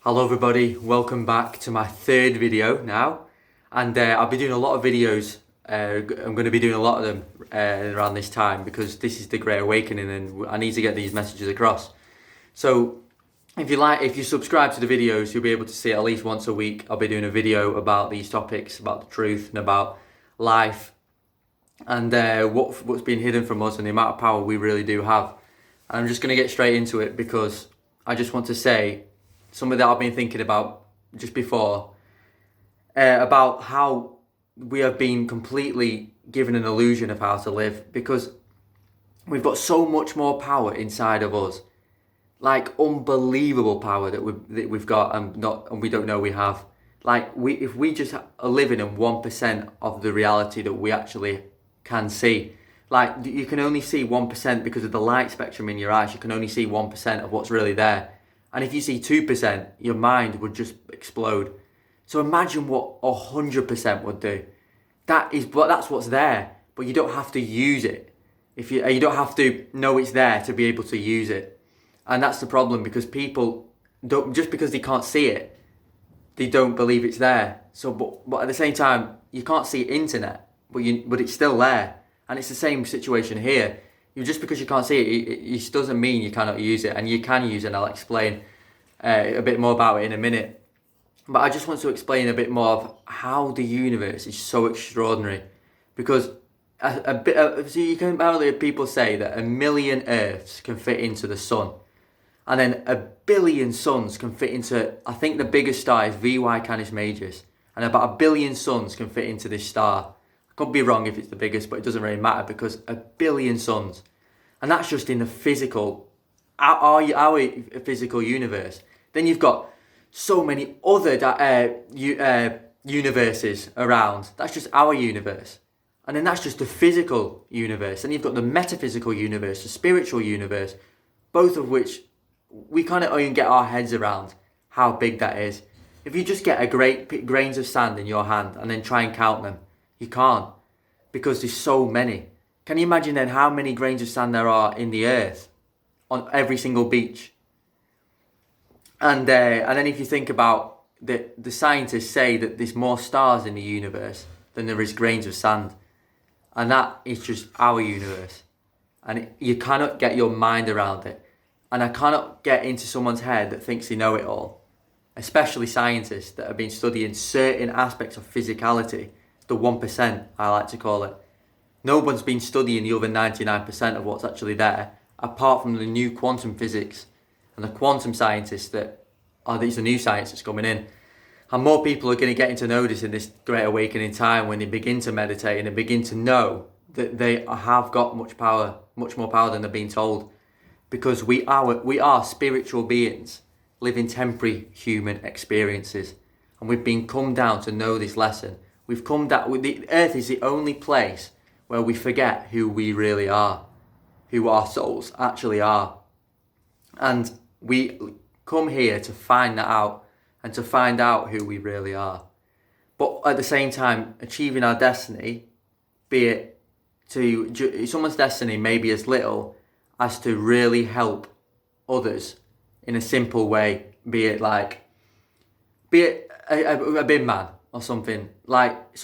Hello everybody, welcome back to my third video now, and I'll be doing a lot of videos. I'm going to be doing a lot of them around this time because this is the Great Awakening and I need to get these messages across. So if you subscribe to the videos, you'll be able to see at least once a week I'll be doing a video about these topics, about the truth and about life and what's been hidden from us and the amount of power we really do have. And I'm just going to get straight into it because I just want to say something that I've been thinking about just before, about how we have been completely given an illusion of how to live, because we've got so much more power inside of us, like unbelievable power that we've got and we don't know we have. Like if we just are living in 1% of the reality that we actually can see. Like you can only see 1% because of the light spectrum in your eyes. You can only see 1% of what's really there. And if you see 2%, your mind would just explode. So imagine what 100% would do. That's what's there, but you don't have to use it. You don't have to know it's there to be able to use it. And that's the problem, because people don't, just because they can't see it, they don't believe it's there. So, but at the same time, you can't see internet, but it's still there. And it's the same situation here. Just because you can't see it doesn't mean you cannot use it, and you can use it, and I'll explain a bit more about it in a minute. But I just want to explain a bit more of how the universe is so extraordinary, because so you can apparently people say that 1 million Earths can fit into the sun, and then 1 billion suns can fit into, I think the biggest star is VY Canis Majus, and about 1 billion suns can fit into this star. Could be wrong if it's the biggest, but it doesn't really matter because 1 billion suns, and that's just in the physical, our physical universe. Then you've got so many other universes around. That's just our universe, and then that's just the physical universe. And you've got the metaphysical universe, the spiritual universe, both of which we kind of even get our heads around how big that is. If you just get grains of sand in your hand and then try and count them, you can't, because there's so many. Can you imagine then how many grains of sand there are in the earth on every single beach? And then if you think about the scientists say that there's more stars in the universe than there is grains of sand, and that is just our universe. And you cannot get your mind around it, and I cannot get into someone's head that thinks they know it all, especially scientists that have been studying certain aspects of physicality. The 1%, I like to call it. No one's been studying the other 99% of what's actually there, apart from the new quantum physics and the quantum scientists these are new science that's coming in. And more people are going to get into know this in this Great Awakening time, when they begin to meditate and they begin to know that they have got much more power than they're being told. Because we are spiritual beings living temporary human experiences. And we've been come down to know this lesson. We've come down, the earth is the only place where we forget who we really are, who our souls actually are. And we come here to find that out, and to find out who we really are. But at the same time, achieving our destiny, be it someone's destiny may be as little as to really help others in a simple way, be it a bin man or something like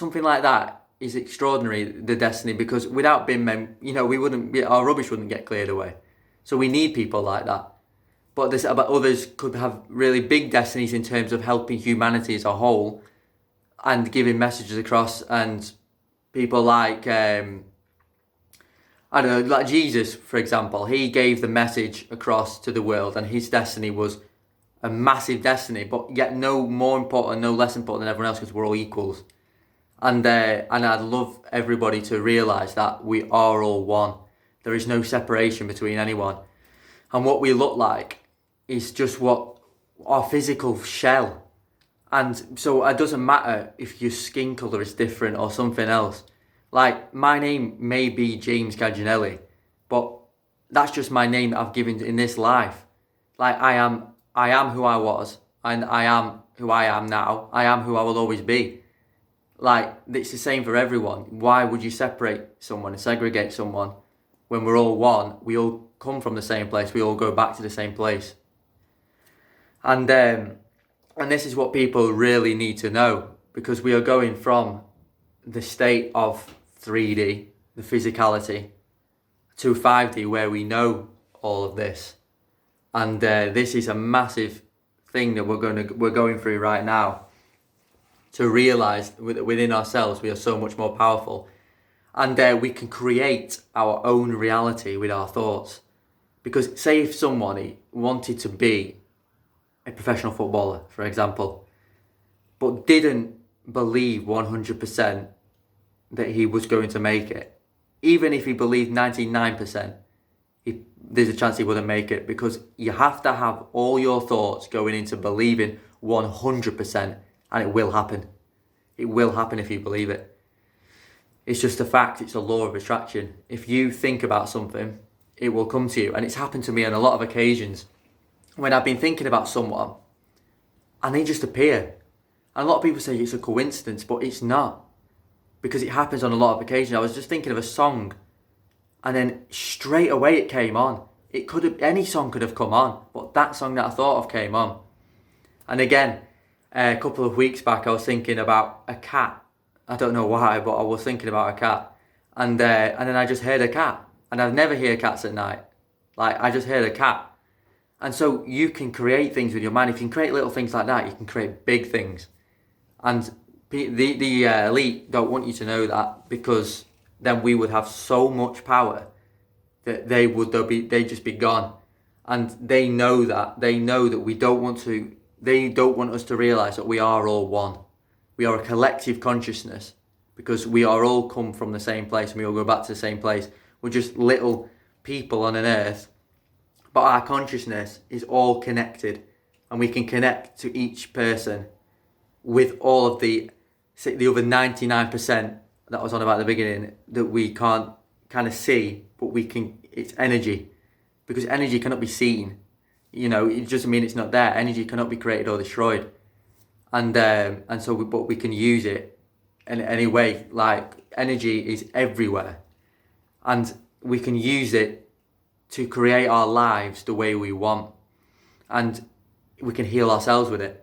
that is extraordinary, the destiny, because without bin men, our rubbish wouldn't get cleared away. So we need people like that. But others could have really big destinies in terms of helping humanity as a whole and giving messages across. And people like, like Jesus, for example, he gave the message across to the world, and his destiny was a massive destiny, but yet no more important, no less important than everyone else, because we're all equals. And I'd love everybody to realise that we are all one. There is no separation between anyone. And what we look like is just what our physical shell. And so it doesn't matter if your skin colour is different or something else. Like, my name may be James Gaginelli, but that's just my name that I've given in this life. Like, I am who I was, and I am who I am now. I am who I will always be. Like, it's the same for everyone. Why would you separate someone and segregate someone when we're all one? We all come from the same place. We all go back to the same place. And And this is what people really need to know, because we are going from the state of 3D, the physicality, to 5D, where we know all of this. And this is a massive thing that we're going through right now, to realize within ourselves we are so much more powerful, and we can create our own reality with our thoughts. Because say if somebody wanted to be a professional footballer, for example, but didn't believe 100% that he was going to make it, even if he believed 99%, there's a chance he wouldn't make it, because you have to have all your thoughts going into believing 100%, and it will happen. It will happen if you believe it. It's just a fact. It's a law of attraction. If you think about something, it will come to you. And it's happened to me on a lot of occasions when I've been thinking about someone and they just appear. And a lot of people say it's a coincidence, but it's not, because it happens on a lot of occasions. I was just thinking of a song, and then straight away it came on. It could have, any song could have come on, but that song that I thought of came on. And again, a couple of weeks back, I was thinking about a cat. I don't know why, but I was thinking about a cat. And then I just heard a cat. And I never hear cats at night. Like, I just heard a cat. And so you can create things with your mind. If you can create little things like that, you can create big things. And the elite don't want you to know that, because then we would have so much power that they'd just be gone. And they know that. They know that they don't want us to realise that we are all one. We are a collective consciousness, because we are all come from the same place, and we all go back to the same place. We're just little people on an earth, but our consciousness is all connected, and we can connect to each person with all of the other 99% that I was on about at the beginning, that we can't kind of see, but we can. It's energy, because energy cannot be seen. You know, it doesn't mean it's not there. Energy cannot be created or destroyed, but we can use it in any way. Like, energy is everywhere, and we can use it to create our lives the way we want, and we can heal ourselves with it.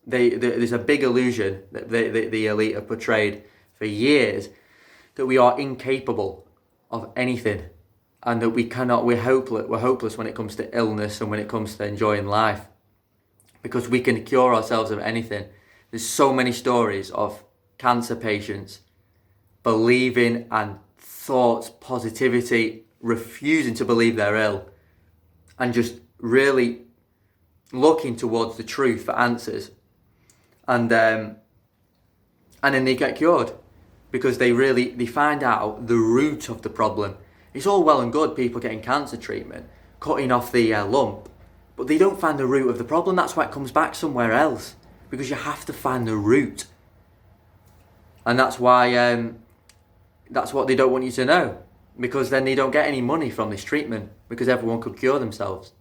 There's a big illusion that the elite have portrayed for years, that we are incapable of anything, and that we're hopeless when it comes to illness and when it comes to enjoying life, because we can cure ourselves of anything. There's so many stories of cancer patients believing and thoughts, positivity, refusing to believe they're ill, and just really looking towards the truth for answers, and then they get cured, because they find out the root of the problem. It's all well and good people getting cancer treatment, cutting off the lump, but they don't find the root of the problem. That's why it comes back somewhere else, because you have to find the root. And that's why that's what they don't want you to know, because then they don't get any money from this treatment, because everyone could cure themselves.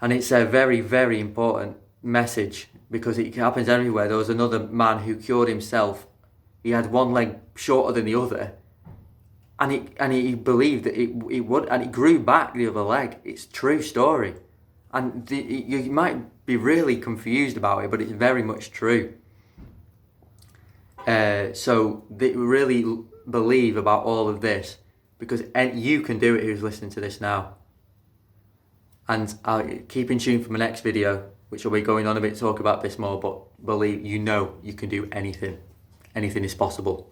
And it's a very, very important message, because it happens everywhere. There was another man who cured himself. He had one leg shorter than the other, and he believed that it would, and it grew back the other leg. It's a true story, and you might be really confused about it, but it's very much true. So they really believe about all of this, because you can do it who's listening to this now. And I'll keep in tune for my next video, which will be going on a bit, talk about this more, but believe you can do anything. Anything is possible.